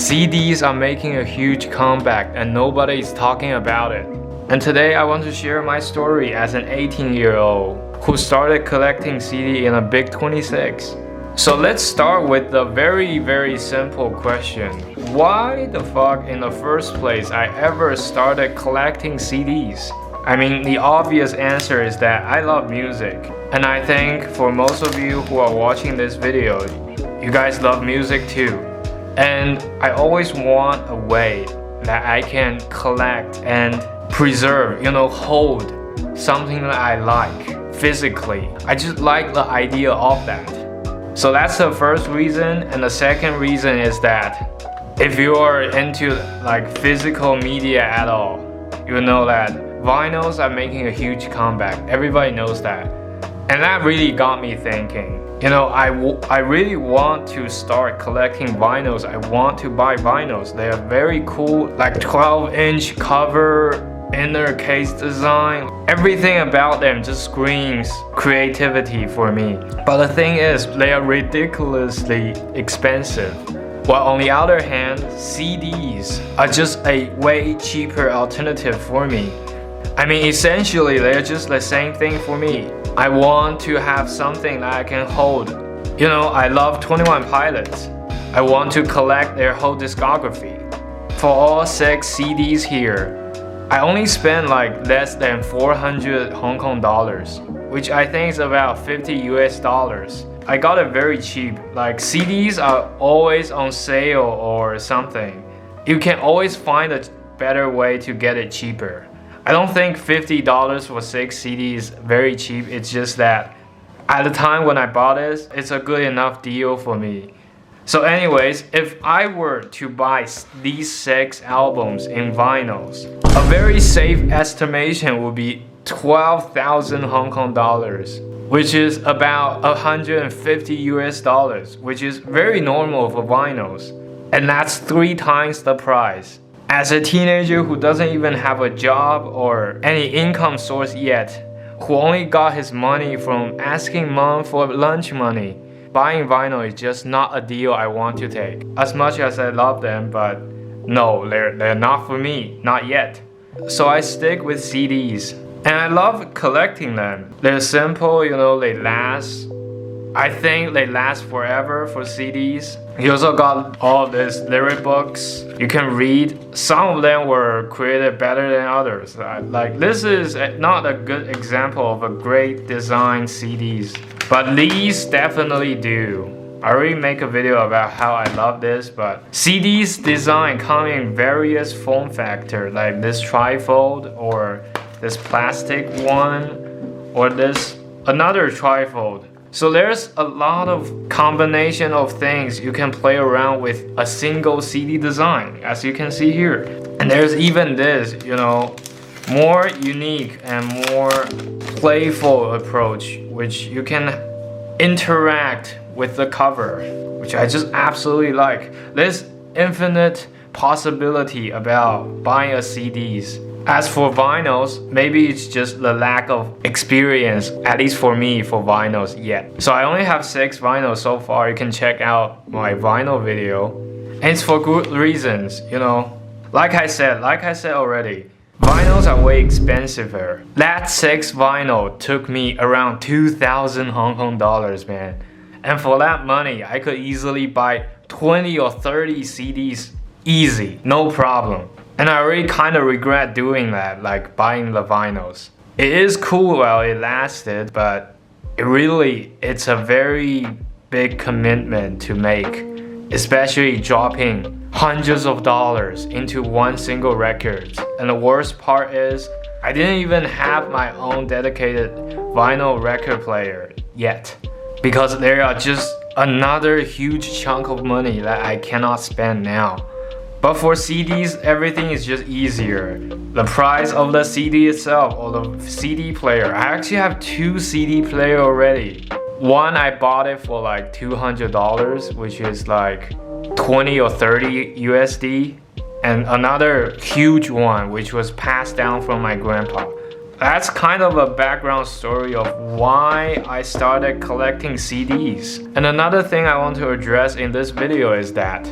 CDs are making a huge comeback and nobody is talking about it. And today I want to share my story as an 18-year-old who started collecting CD in a big 26. So let's start with the very simple question. Why the fuck in the first place I ever started collecting CDs? I mean, the obvious answer is that I love music. And I think for most of you who are watching this video, you guys love music too. And I always want a way that I can collect and preserve, hold something that I like physically. I just like the idea of that. So that's the first reason. And the second reason is that if you are into like physical media at all, you know that vinyls are making a huge comeback. Everybody knows that. And that really got me thinking. I really want to start collecting vinyls. I want to buy vinyls. They are very cool, like 12-inch cover, inner case design. Everything about them just screams creativity for me. But the thing is, they are ridiculously expensive. While on the other hand, CDs are just a way cheaper alternative for me. I mean, essentially, they're just the same thing for me. I want to have something that I can hold. I love 21 Pilots. I want to collect their whole discography. For all 6 CDs here, I only spent like less than 400 Hong Kong dollars, which I think is about 50 US dollars. I got it very cheap. Like CDs are always on sale or something. You can always find a better way to get it cheaper. I don't think $50 for 6 CDs is very cheap. It's just that at the time when I bought this, it's a good enough deal for me. So anyways, if I were to buy these 6 albums in vinyls, a very safe estimation would be 12,000 Hong Kong dollars, which is about 150 US dollars, which is very normal for vinyls. And that's 3 times the price. As a teenager who doesn't even have a job or any income source yet, who only got his money from asking mom for lunch money, buying vinyl is just not a deal I want to take. As much as I love them, but no, they're not for me, not yet. So I stick with CDs. And I love collecting them. They're simple, they last. I think they last forever for CDs. You also got all these lyric books you can read. Some of them were created better than others. Like this is not a good example of a great design CDs, but these definitely do. I already make a video about how I love this, but CDs design come in various form factor, like this trifold or this plastic one or this another trifold. So there's a lot of combination of things you can play around with a single CD design, as you can see here. And there's even this, more unique and more playful approach, which you can interact with the cover, which I just absolutely like. There's infinite possibility about buying a CDs. As for vinyls, maybe it's just the lack of experience, at least for me, for vinyls yet. So I only have 6 vinyls so far. You can check out my vinyl video. And it's for good reasons, Like I said already, vinyls are way expensiver. That 6 vinyl took me around 2,000 Hong Kong dollars, man. And for that money, I could easily buy 20 or 30 CDs easy, no problem. And I already kind of regret doing that, like buying the vinyls. It is cool while it lasted, but it's a very big commitment to make, especially dropping hundreds of dollars into one single record. And the worst part is, I didn't even have my own dedicated vinyl record player yet, because there are just another huge chunk of money that I cannot spend now. But for CDs, everything is just easier. The price of the CD itself or the CD player. I actually have 2 CD player already. One, I bought it for like $200, which is like 20 or 30 USD. And another huge one, which was passed down from my grandpa. That's kind of a background story of why I started collecting CDs. And another thing I want to address in this video is that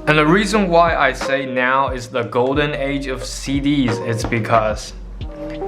And the reason why I say now is the golden age of CDs is because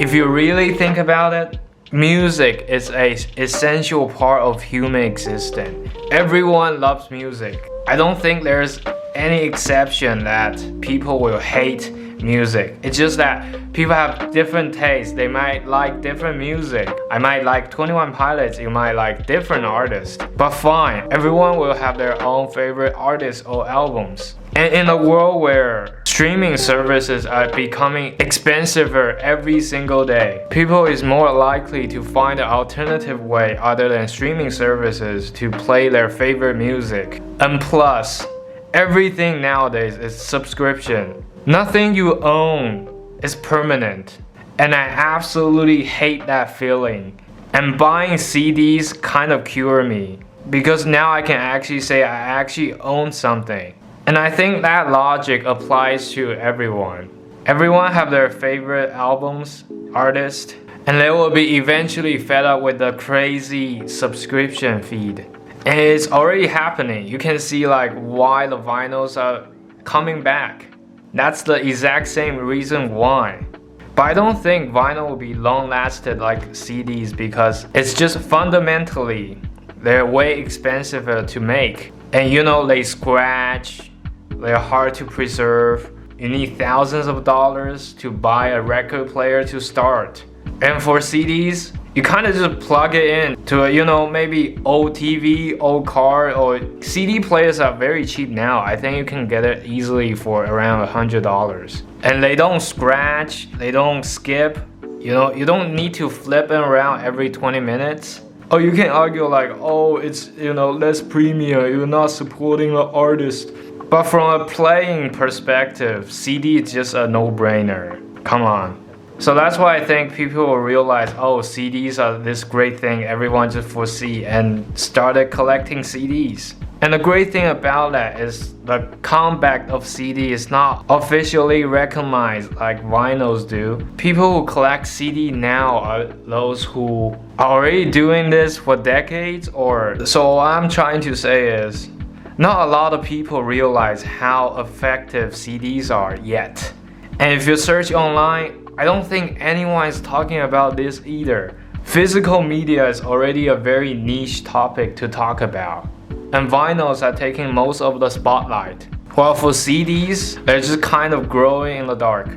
if you really think about it, music is an essential part of human existence. Everyone loves music. I don't think there's any exception that people will hate music. It's just that people have different tastes. They might like different music. I might like 21 Pilots, you might like different artists. But fine, everyone will have their own favorite artists or albums. And in a world where streaming services are becoming expensiver every single day, people is more likely to find an alternative way other than streaming services to play their favorite music. And plus, everything nowadays is subscription. Nothing you own is permanent. And I absolutely hate that feeling. And buying CDs kind of cure me, because now I can actually say I actually own something. And I think that logic applies to everyone. Everyone have their favorite albums, artists, and they will be eventually fed up with the crazy subscription feed. And it's already happening. You can see like why the vinyls are coming back. That's the exact same reason why. But I don't think vinyl will be long lasted like CDs, because it's just fundamentally they're way expensive to make. And you know, they scratch, they're hard to preserve. You need thousands of dollars to buy a record player to start. And for CDs, you kind of just plug it in to a, you know, maybe old TV, old car, or CD players are very cheap now. I think you can get it easily for around $100. And they don't scratch, they don't skip. You know, you don't need to flip it around every 20 minutes. Oh, you can argue like, oh, it's, you know, less premium, you're not supporting the artist. But from a playing perspective, CD is just a no-brainer. Come on. So that's why I think people will realize, oh, CDs are this great thing everyone just foresee, and started collecting CDs. And the great thing about that is the comeback of CD is not officially recognized like vinyls do. People who collect CD now are those who are already doing this for decades. Or so what I'm trying to say is, not a lot of people realize how effective CDs are yet. And if you search online, I don't think anyone is talking about this either. Physical media is already a very niche topic to talk about, and vinyls are taking most of the spotlight. While for CDs, they're just kind of growing in the dark.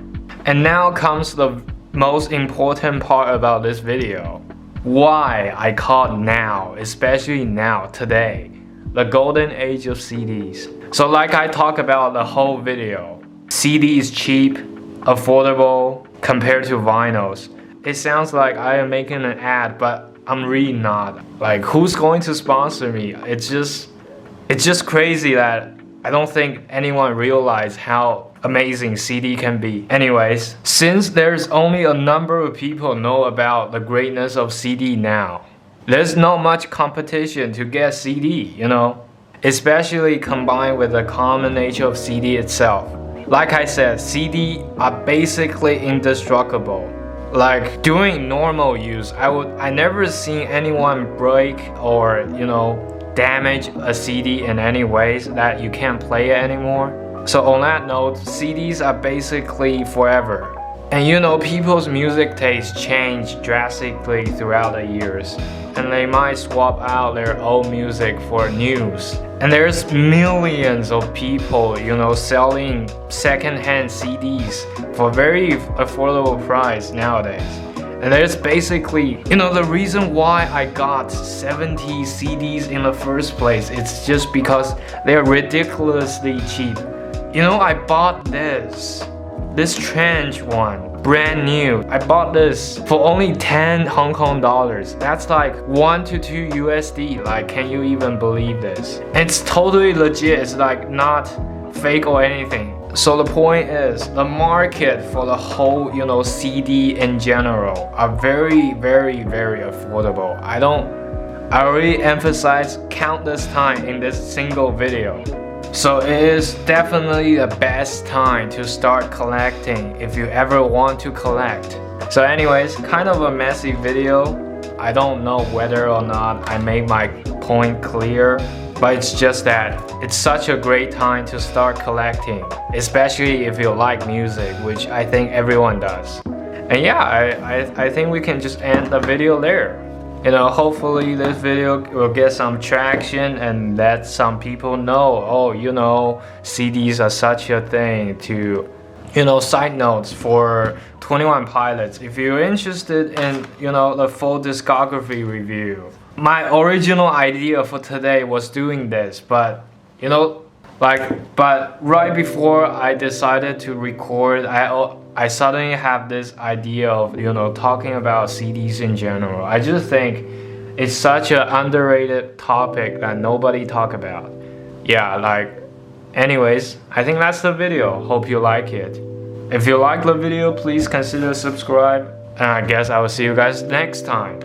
And now comes the most important part about this video. Why I call now, especially now, today, the golden age of CDs. So like I talk about the whole video, CD is cheap, affordable compared to vinyls. It sounds like I am making an ad, but I'm really not. Like, who's going to sponsor me? It's just crazy that I don't think anyone realizes how amazing CD can be. Anyways, since there's only a number of people know about the greatness of CD now, there's not much competition to get CD, you know? Especially combined with the common nature of CD itself. Like I said, CD are basically indestructible. Like during normal use, I never seen anyone break or, you know, damage a CD in any ways that you can't play it anymore. So on that note, CDs are basically forever. And you know, people's music tastes change drastically throughout the years, and they might swap out their old music for news. And there's millions of people, you know, selling secondhand CDs for very affordable price nowadays. And there's basically, you know, the reason why I got 70 CDs in the first place, it's just because they're ridiculously cheap. You know, I bought this Chirange one, brand new. I bought this for only 10 Hong Kong dollars. That's like 1 to 2 USD. Like, can you even believe this? And it's totally legit. It's like not fake or anything. So the point is, the market for the whole, you know, CD in general are very, very, very affordable. I already emphasized countless times in this single video. So it is definitely the best time to start collecting if you ever want to collect. So anyways, kind of a messy video. I don't know whether or not I made my point clear, But it's just that it's such a great time to start collecting, especially if you like music, which I think everyone does. And yeah, I think we can just end the video there. You know, hopefully this video will get some traction and let some people know, oh, you know, CDs are such a thing. To, you know, side notes for 21 Pilots, if you're interested in, you know, the full discography review. My original idea for today was doing this, but, you know, but right before I decided to record, I suddenly have this idea of, you know, talking about CDs in general. I just think it's such an underrated topic that nobody talk about. Yeah, like, anyways, I think that's the video. Hope you like it. If you like the video, please consider subscribe, and I guess I will see you guys next time.